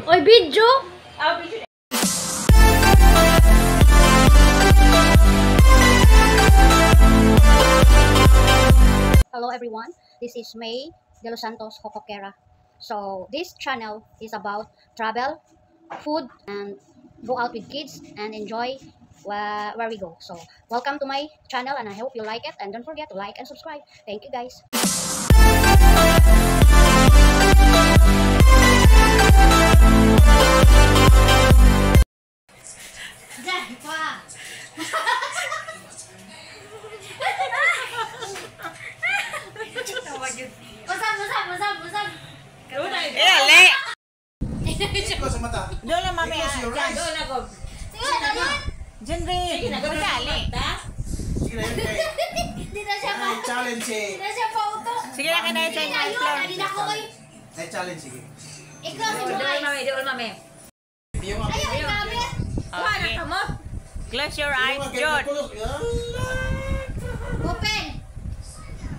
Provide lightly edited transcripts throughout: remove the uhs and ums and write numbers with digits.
Oy, video! Hello everyone, this is May de Los Santos Cocoquera. So this channel is about travel, food, and go out with kids and enjoy where we go. So welcome to my channel and I hope you like it, and don't forget to like and subscribe. Thank you guys. Doon lang mami. Doon ako. Diyan rin. Magdali. Dito siya pa. Challenge eh. Dito siya pa uto. Sige lang kinain sa inyo. Ayun, ako kayo. Challenge sige. Ikaw si Joy. Doon mami. Ayaw Ayaw, ikaw. Okay. Close your eyes, Jod. Open.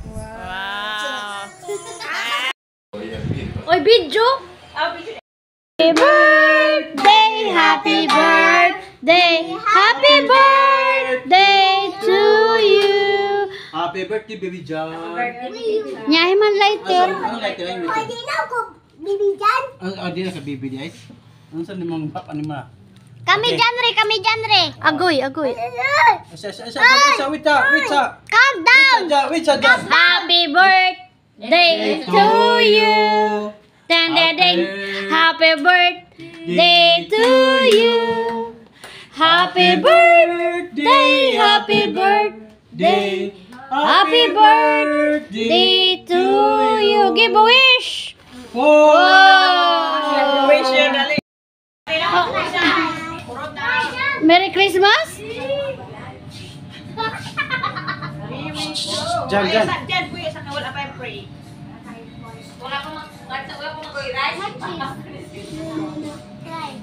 Wow. Oy, video! Happy birthday, happy birthday, happy birthday to you. Happy birthday, baby John. Nyahe man lighter. Ano lighter ay? Pwede na ako, bibigyan. Di na ka baby di ay? Ano sa nimang papa ni ma? Kami dyan re. Agoy. Wait sa. Calm down. Wait sa. Happy birthday to you. Dan. Happy birthday to you. Happy birthday, happy birthday, happy birthday to you. Give a wish. Wow! Wish you dali. Merry Christmas. Jan. Diyan po yung sa wala pa yung pray. Wala ko mag-rice.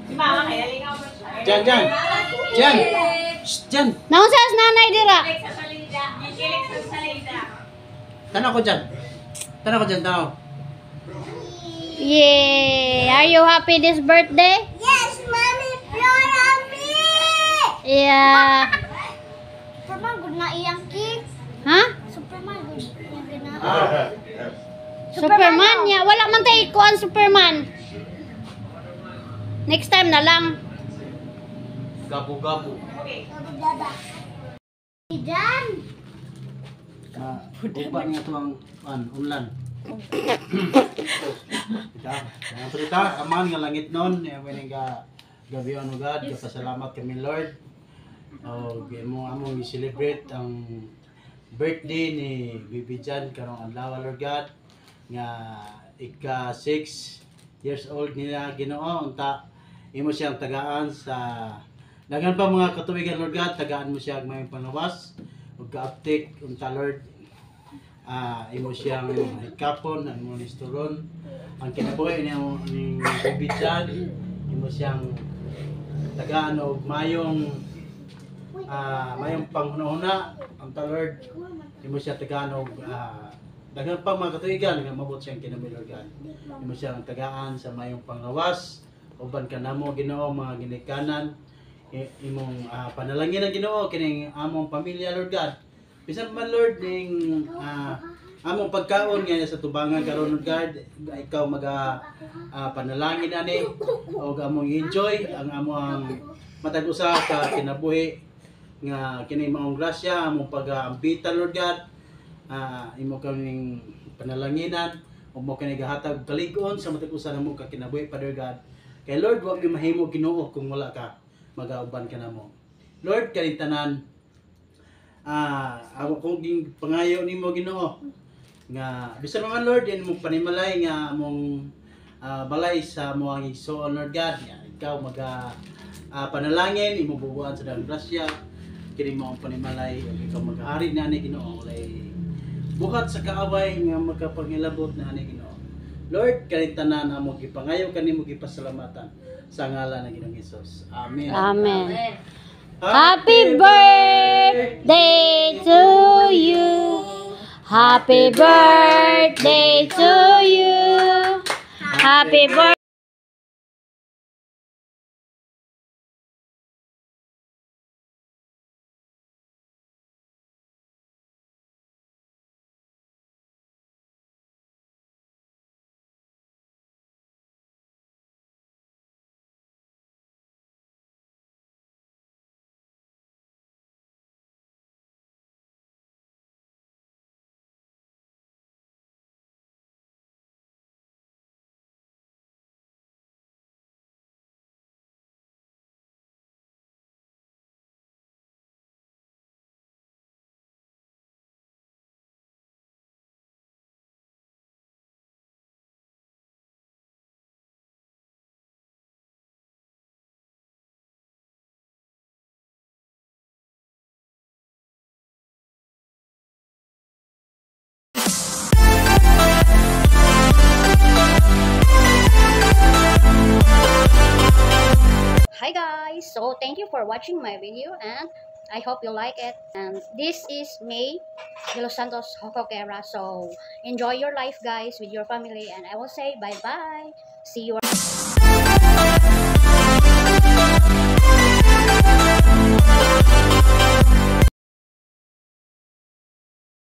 Si mama kaya lingaw mo siya. Jan. Naon sa nanay dira? Sa salida. Ikilik sa salida. Tanaw ko Jan. Tanaw. Yay! Are you happy this birthday? Yes, mommy, proud of me. Yeah. Superman, good na iyang cake. Ha? Superman, good na gina. Superman niya. Wala man tayo ikuan Superman. Next time na lang. Gabu. Dada. Diyan. Uba niya tuwang unlan. Kita, aman nga langit nun. When nga gabi on God, kapasalamat kami Lord. Among i-celebrate ang birthday ni Bibi Jan karong adlaw Lord God. Nga ika 6 years old nila Ginoo, unta imo siyang tagaan sa daghan pa mga katuigan Lord God, tagaan mo siya may panawas ug kaaptik unta Lord. Imo siyang hikapon ang mo nisturon ang kinabuhi ni Bibi Jan, imo siyang tagaan og mayong panghunahuna unta Lord. Imo siya tagaan og daghan pa mga katuigan nga mabot siyang kinabuhi Lord God. Imo siyang tagaan sa mayong panglawas uban kanamo Ginoo mga ginikanan. Imong panalangin ang Ginoo kining among pamilya Lord God. Bisan man Lord ning among pagkaon nga sa tubangan karon Lord God, ikaw panalangin ani og among enjoy ang among matag usa ka kinabuhi nga kini maong grasya among pag-aambitan Lord God. Imo kaming panalanginan ug mo kini gahatag kalig-on sa matag usa namo ka kinabuhi Father God. Kay Lord, wa mi mahimo Ginoo kung wala ka, magauban ka namo. Lord, kani tanan ako kung pangayo nimo Ginoo nga bisan man Lord yan mong panimalay nga among balay sa moang igsoon Lord God nga ikaw panalangin imo bubuan sa dalang grasya kini mo ang panimalay ug ikaw mag-ari na ani Ginoo walay buhat sa kaaway nga magkapangilabot na ani Ginoo. Lord, kani tanan among gipangayo kanimo gipasalamatan sa ngalan ng Ginoong Hesus. Amen. Amen. Happy birthday to you. Happy birthday to you. Happy birthday. guys. So thank you for watching my video, and I hope you like it. And this is May de Los Santos Hocoquera. So enjoy your life, guys, with your family, and I will say bye bye. See you.